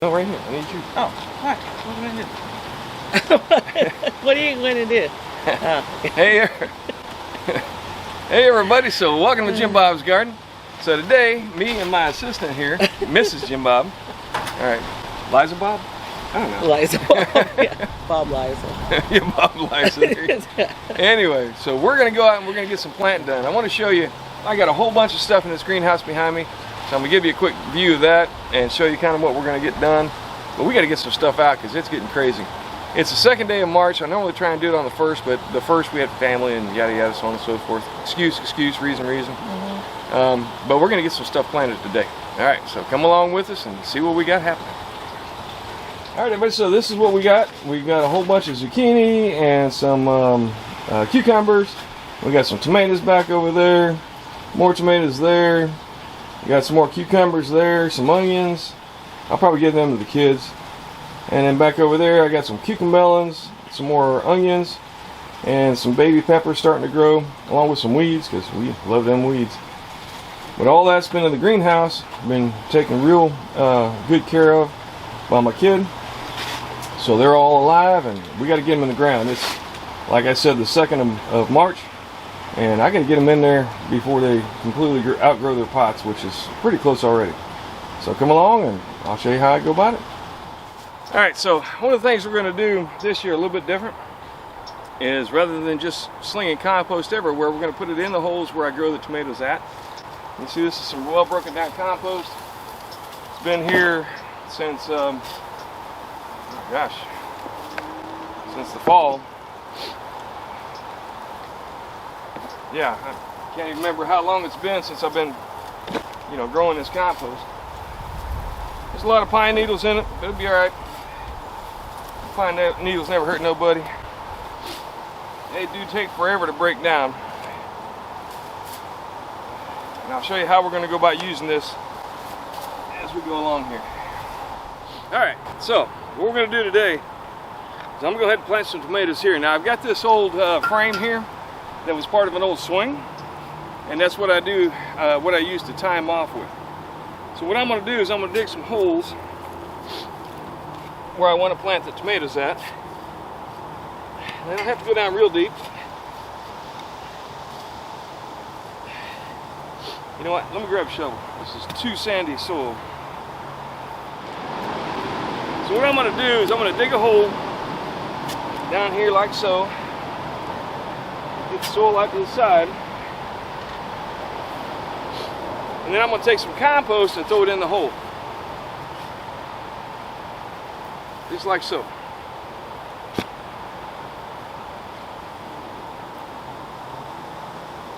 No, right here. I need you. Oh, hi. What can I do? What are you going to do? Hey, hey everybody. So welcome to Jimbob's garden. So today, me and my assistant here, Mrs. Jimbob. All right, Liza Bob? I don't know. Liza. Yeah, Bob Liza. Yeah, Bob Liza. Anyway, so we're gonna go out and we're gonna get some planting done. I want to show you. I got a whole bunch of stuff in this greenhouse behind me. So I'm gonna give you a quick view of that and show you kind of what we're gonna get done. But we gotta get some stuff out because it's getting crazy. It's the second day of March. I normally try and do it on the first, but the first we had family and yada yada, so on and so forth. Excuse, reason. But we're gonna get some stuff planted today. All right, so come along with us and see what we got happening. All right, everybody, so this is what we got. We got a whole bunch of zucchini and some cucumbers. We got some tomatoes back over there, more tomatoes there. We got some more cucumbers there, some onions. I'll probably give them to the kids. And then back over there, I got some cucamelons, some more onions, and some baby peppers starting to grow, along with some weeds, because we love them weeds. But all that's been in the greenhouse, been taken real good care of by my kid. So they're all alive, and we got to get them in the ground. It's, like I said, the 2nd of March. And I got to get them in there before they completely outgrow their pots, which is pretty close already. So come along and I'll show you how I go about it. Alright, so one of the things we're going to do this year a little bit different is rather than just slinging compost everywhere, we're going to put it in the holes where I grow the tomatoes at. You see, this is some well broken down compost. It's been here since, since the fall. Yeah, I can't even remember how long it's been since I've been, growing this compost. There's a lot of pine needles in it, but it'll be all right. Pine needles never hurt nobody. They do take forever to break down. And I'll show you how we're going to go about using this as we go along here. All right, so what we're going to do today is I'm going to go ahead and plant some tomatoes here. Now I've got this old frame here that was part of an old swing, and that's what I do, what I use to tie them off with. So what I'm going to do is I'm going to dig some holes where I want to plant the tomatoes at. They don't have to go down real deep. You know what? Let me grab a shovel. This is too sandy soil. So what I'm going to do is I'm going to dig a hole down here like so. Get the soil out to the side. And then I'm going to take some compost and throw it in the hole. Just like so.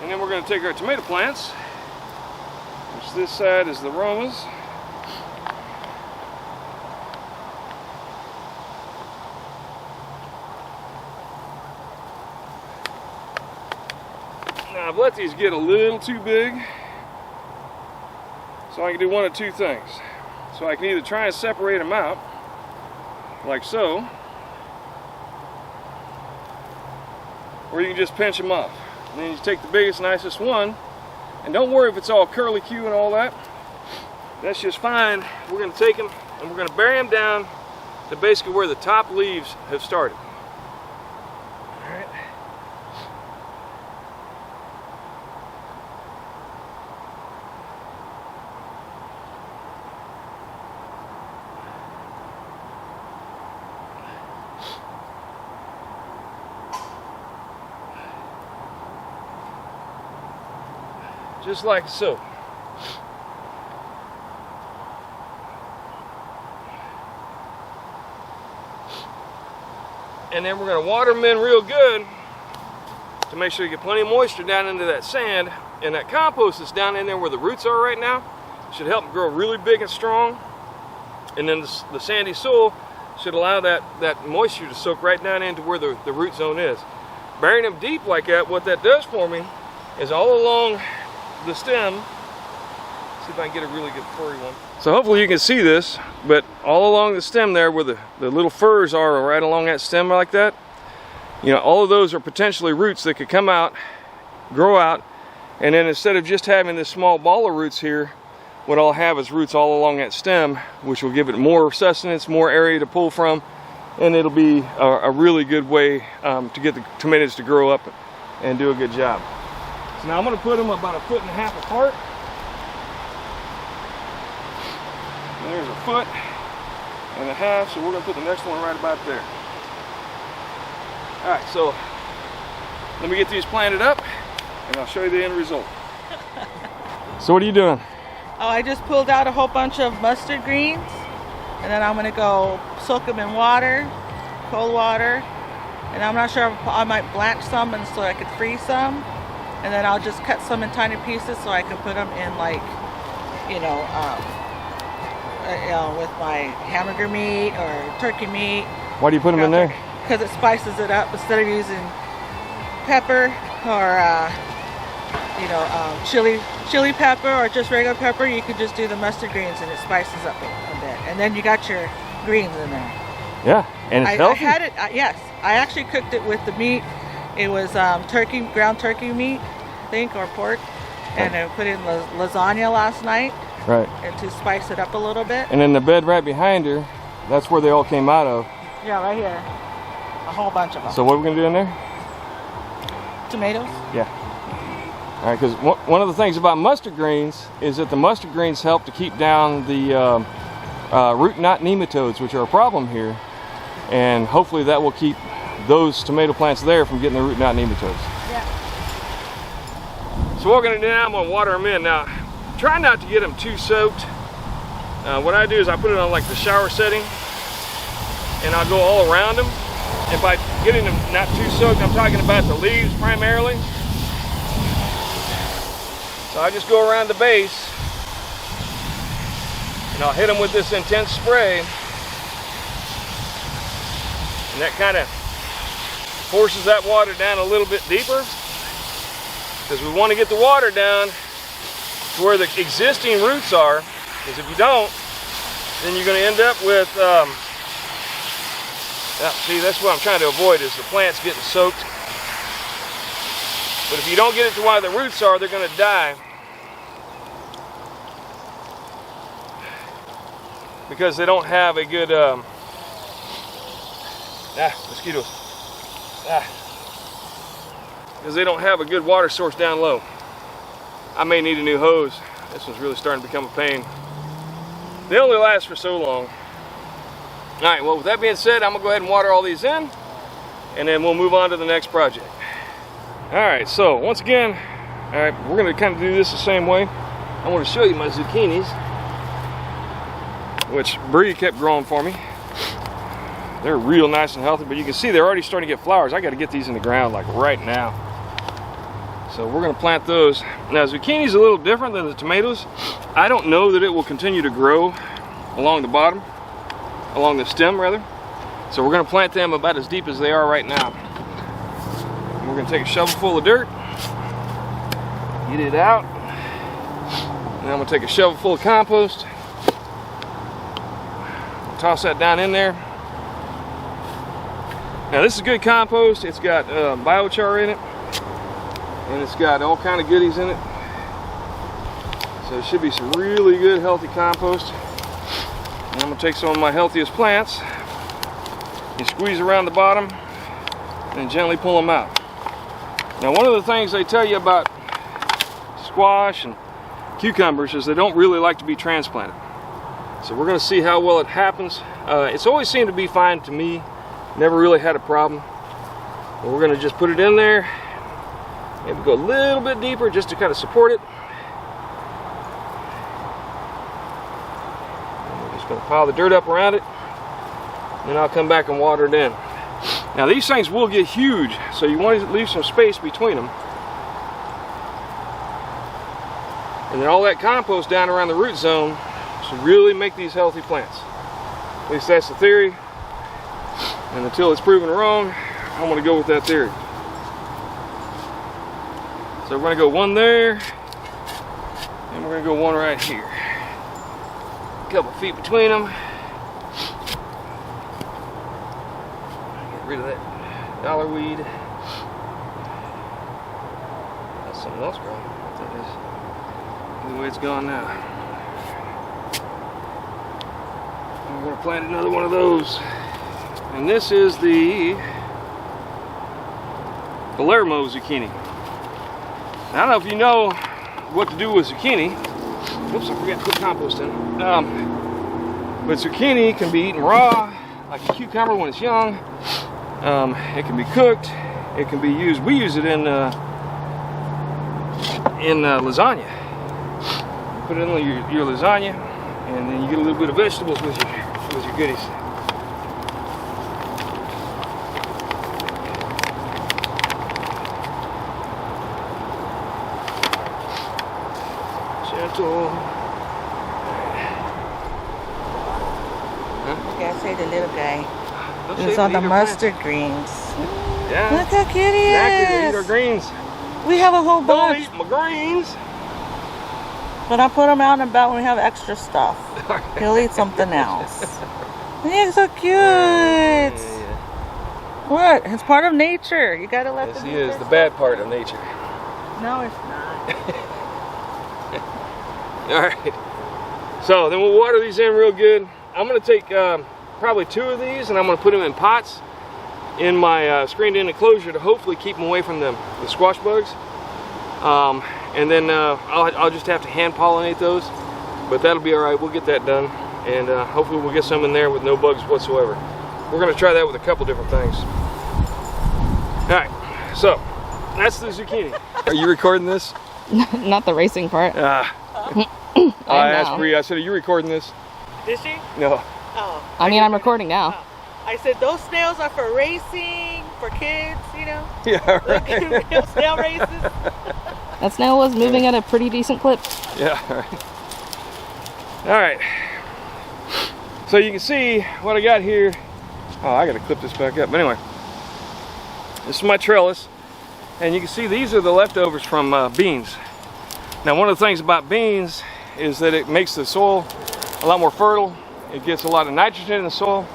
And then we're going to take our tomato plants, which this side is the Romas. Now I've let these get a little too big, so I can do one of two things. So I can either try and separate them out, like so, or you can just pinch them off. And then you take the biggest, nicest one, and don't worry if it's all curly-Q and all that. That's just fine. We're going to take them and we're going to bury them down to basically where the top leaves have started. All right. Just like so. And then we're going to water them in real good to make sure you get plenty of moisture down into that sand. And that compost that's down in there where the roots are right now should help them grow really big and strong. And then the sandy soil should allow that moisture to soak right down into where the root zone is. Burying them deep like that, what that does for me is all along the stem, see if I can get a really good furry one. So hopefully you can see this, but all along the stem there where the little furs are right along that stem like that, all of those are potentially roots that could come out, grow out, and then instead of just having this small ball of roots here, what I'll have is roots all along that stem, which will give it more sustenance, more area to pull from, and it'll be a really good way to get the tomatoes to grow up and do a good job. So now I'm going to put them about 1.5 feet apart. And there's 1.5 feet, so we're going to put the next one right about there. Alright, so let me get these planted up and I'll show you the end result. So what are you doing? Oh, I just pulled out a whole bunch of mustard greens, and then I'm gonna go soak them in water, cold water, and I'm not sure if I might blanch some and so I could freeze some, and then I'll just cut some in tiny pieces so I can put them in, like, with my hamburger meat or turkey meat. Why do you put them in there? Because it spices it up. Instead of using pepper or chili pepper or just regular pepper, you could just do the mustard greens and it spices up a bit. And then you got your greens in there. Yeah, and it's healthy. I had it, yes. I actually cooked it with the meat. It was ground turkey meat, I think, or pork. And I put it in lasagna last night. Right. And to spice it up a little bit. And then the bed right behind her, that's where they all came out of. Yeah, right here. A whole bunch of them. So what are we going to do in there? Tomatoes? Yeah. All right, because one of the things about mustard greens is that the mustard greens help to keep down the root knot nematodes, which are a problem here, and hopefully that will keep those tomato plants there from getting the root knot nematodes. Yeah. So what we're going to do now, I'm going to water them in. Now, try not to get them too soaked. What I do is I put it on like the shower setting, and I'll go all around them. And by getting them not too soaked, I'm talking about the leaves primarily. So I just go around the base and I'll hit them with this intense spray, and that kind of forces that water down a little bit deeper, because we want to get the water down to where the existing roots are, because if you don't, then you're going to end up with see, that's what I'm trying to avoid, is the plants getting soaked. But if you don't get it to where the roots are, they're going to die. Because they don't have a good, mosquitoes. Because they don't have a good water source down low. I may need a new hose. This one's really starting to become a pain. They only last for so long. All right, well, with that being said, I'm going to go ahead and water all these in, and then we'll move on to the next project. All right, so once again, all right, we're going to kind of do this the same way. I want to show you my zucchinis, which Bree kept growing for me. They're real nice and healthy, but you can see they're already starting to get flowers. I got to get these in the ground like right now. So we're going to plant those. Now, zucchini is a little different than the tomatoes. I don't know that it will continue to grow along the bottom, along the stem rather. So we're going to plant them about as deep as they are right now. And we're going to take a shovel full of dirt, get it out, and I'm going to take a shovel full of compost, toss that down in there. Now this is good compost. It's got biochar in it, and it's got all kind of goodies in it. So it should be some really good healthy compost. And I'm going to take some of my healthiest plants and squeeze around the bottom and gently pull them out. Now, one of the things they tell you about squash and cucumbers is they don't really like to be transplanted. So we're going to see how well it happens. It's always seemed to be fine to me. Never really had a problem. But we're going to just put it in there. Maybe go a little bit deeper just to kind of support it. Going to pile the dirt up around it, then I'll come back and water it in. Now these things will get huge, so you want to leave some space between them. And then all that compost down around the root zone should really make these healthy plants. At least that's the theory. And until it's proven wrong, I'm going to go with that theory. So we're going to go one there, and we're going to go one right here. Couple feet between them. Get rid of that dollar weed. That's something else growing. What that is. The way it's gone now. we're going to plant another one of those. And this is the Palermo zucchini. Now, I don't know if you know what to do with zucchini. Oops, I forgot to put compost in. But zucchini can be eaten raw, like a cucumber when it's young. It can be cooked. It can be used. We use it in lasagna. Put it in your lasagna, and then you get a little bit of vegetables with your goodies. Gentle. You gotta say the little guy. Don't It's say on the eat our mustard greens. plants. Yeah. Look how cute he Exactly. They eat our is. greens. We have a whole Don't bunch. eat my greens. But I put them out and about when we have extra stuff. He'll eat something else. He's so cute. What? It's part of nature. You gotta let Yes, them he do is their the bad part of nature. stuff. No, it's not. All right. So then we'll water these in real good. I'm going to take probably 2 of these, and I'm going to put them in pots in my screened-in enclosure to hopefully keep them away from the squash bugs. And then I'll just have to hand pollinate those, but that'll be all right. We'll get that done, and hopefully we'll get some in there with no bugs whatsoever. We're going to try that with a couple different things. All right. So that's the zucchini. Are you recording this? Not the racing part. I asked Bree, I said, are you recording this? Did she? No. Oh. I mean, I'm recording now. Oh. I said those snails are for racing, for kids, you know? Yeah, right. Real snail races. That snail was moving at a pretty decent clip. Yeah, right. All right. So you can see what I got here. Oh, I got to clip this back up. But anyway, this is my trellis. And you can see these are the leftovers from beans. Now, one of the things about beans is that it makes the soil a lot more fertile. It gets a lot of nitrogen in the soil.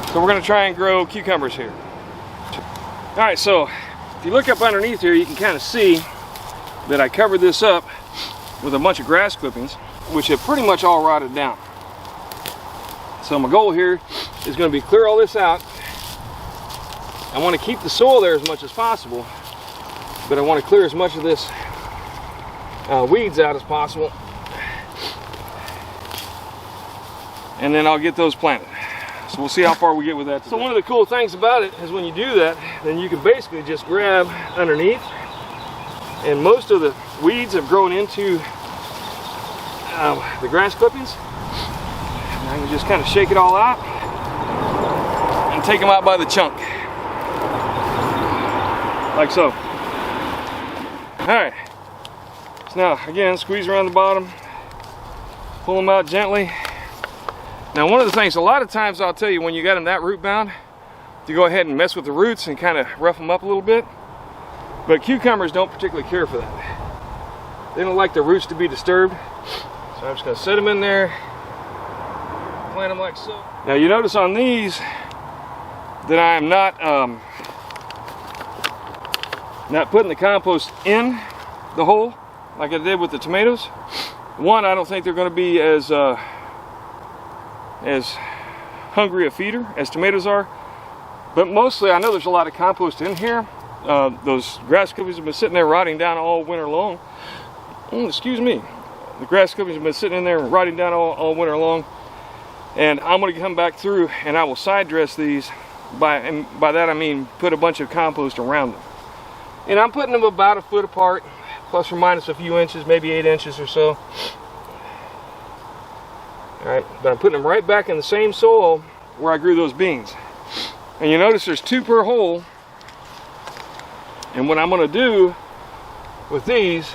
So we're going to try and grow cucumbers here. All right, so if you look up underneath here, you can kind of see that I covered this up with a bunch of grass clippings, which have pretty much all rotted down. So my goal here is going to be clear all this out. I want to keep the soil there as much as possible, but I want to clear as much of this weeds out as possible, and then I'll get those planted. So we'll see how far we get with that today. So one of the cool things about it is when you do that, then you can basically just grab underneath, and most of the weeds have grown into the grass clippings. And I can just kind of shake it all out and take them out by the chunk, like so. All right. So now again, squeeze around the bottom, pull them out gently. Now, one of the things, a lot of times I'll tell you when you got them that root bound, to go ahead and mess with the roots and kind of rough them up a little bit. But cucumbers don't particularly care for that. They don't like their roots to be disturbed. So I'm just going to set them in there, plant them like so. Now you notice on these that I am not putting the compost in the hole like I did with the tomatoes. One, I don't think they're going to be as hungry a feeder as tomatoes are, but mostly I know there's a lot of compost in here. Those grass clippings have been sitting there rotting down all winter long. Excuse me. The grass clippings have been sitting in there rotting down all winter long, and I'm going to come back through and I will side dress these, and by that I mean put a bunch of compost around them. And I'm putting them about a foot apart, plus or minus a few inches, maybe 8 inches or so. Alright, but I'm putting them right back in the same soil where I grew those beans. And you notice there's 2 per hole. And what I'm going to do with these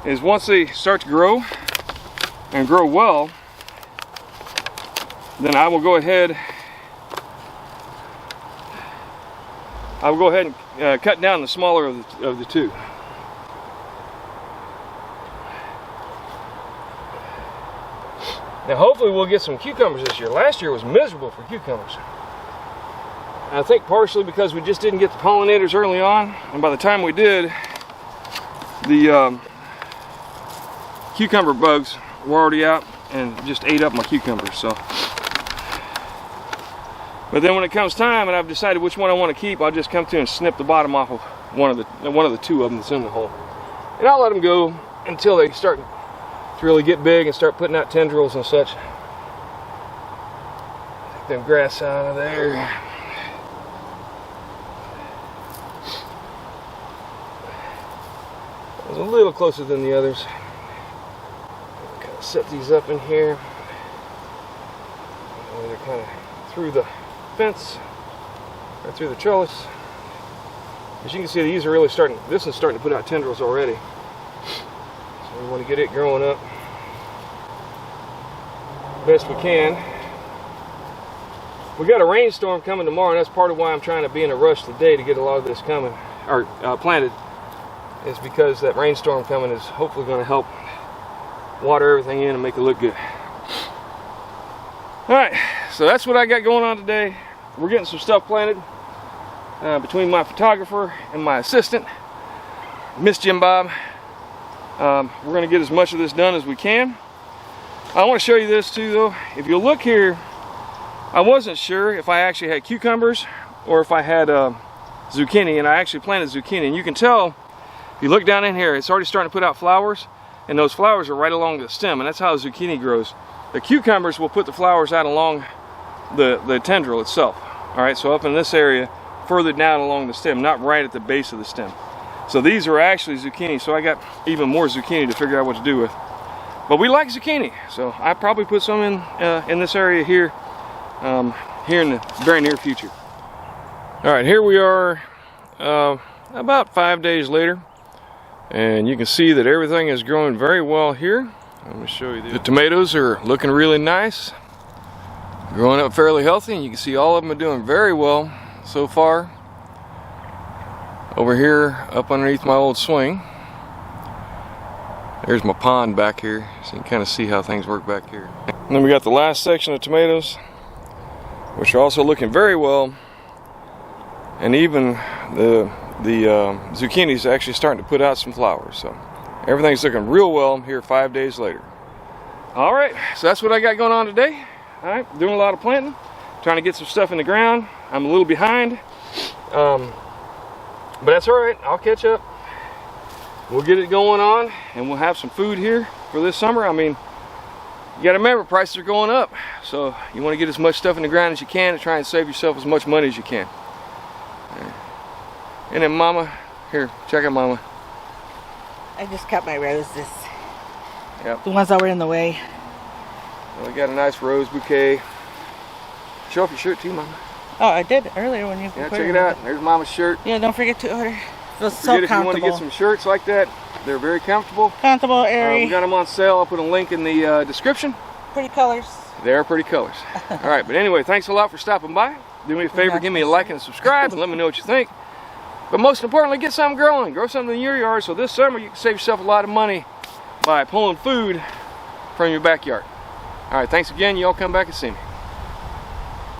is once they start to grow and grow well, then I will go ahead and cut down the smaller of the 2. Now hopefully we'll get some cucumbers this year. Last year was miserable for cucumbers. I think partially because we just didn't get the pollinators early on, and by the time we did, the cucumber bugs were already out, and just ate up my cucumbers. So, but then when it comes time and I've decided which one I want to keep, I'll just come through and snip the bottom off of one of the two of them that's in the hole, and I'll let them go until they start to really get big and start putting out tendrils and such. Take them grass out of there. It was a little closer than the others. Kind of set these up in here. They're kind of through the fence, or through the trellis. As you can see, these are really starting. This is starting to put out tendrils already. So we want to get it growing up best we can. We got a rainstorm coming tomorrow, and that's part of why I'm trying to be in a rush today to get a lot of this coming or planted. Is because that rainstorm coming is hopefully going to help water everything in and make it look good. Alright, so that's what I got going on today. We're getting some stuff planted between my photographer and my assistant, Miss Jimbob. We're going to get as much of this done as we can. I want to show you this too though. If you look here, I wasn't sure if I actually had cucumbers or if I had zucchini, and I actually planted zucchini, and you can tell if you look down in here, it's already starting to put out flowers, and those flowers are right along the stem, and that's how zucchini grows. The cucumbers will put the flowers out along the tendril itself. Alright, so up in this area, further down along the stem, not right at the base of the stem. So these are actually zucchini, so I got even more zucchini to figure out what to do with. But we like zucchini, so I probably put some in this area here, here in the very near future. Alright, here we are about 5 days later. And you can see that everything is growing very well here. Let me show you the tomatoes are looking really nice, growing up fairly healthy, and you can see all of them are doing very well so far. Over here up underneath my old swing, there's my pond back here, so you can kind of see how things work back here. And then we got the last section of tomatoes, which are also looking very well, and even the zucchini is actually starting to put out some flowers, so everything's looking real well here 5 days later. Alright, so that's what I got going on today. Alright, doing a lot of planting, trying to get some stuff in the ground. I'm a little behind, but that's alright, I'll catch up. We'll get it going on, and we'll have some food here for this summer. I mean, you gotta remember, prices are going up, so you want to get as much stuff in the ground as you can and try and save yourself as much money as you can. And then Mama, here, check out Mama. I just cut my roses. Yep. The ones that were in the way. Well, we got a nice rose bouquet. Show off your shirt too, Mama. Oh, I did earlier when you Yeah, check it out. There's Mama's shirt. Yeah, don't forget to order. Feels so Forget if comfortable. you want to get some shirts like that. They're very comfortable. Comfortable, airy. We got them on sale. I'll put a link in the description. Pretty colors. They're pretty colors. All right, but anyway, thanks a lot for stopping by. Do me a favor, give me a like and subscribe, and let me know what you think. But most importantly, get something growing. Grow something in your yard, so this summer you can save yourself a lot of money by pulling food from your backyard. All right, thanks again. Y'all come back and see me.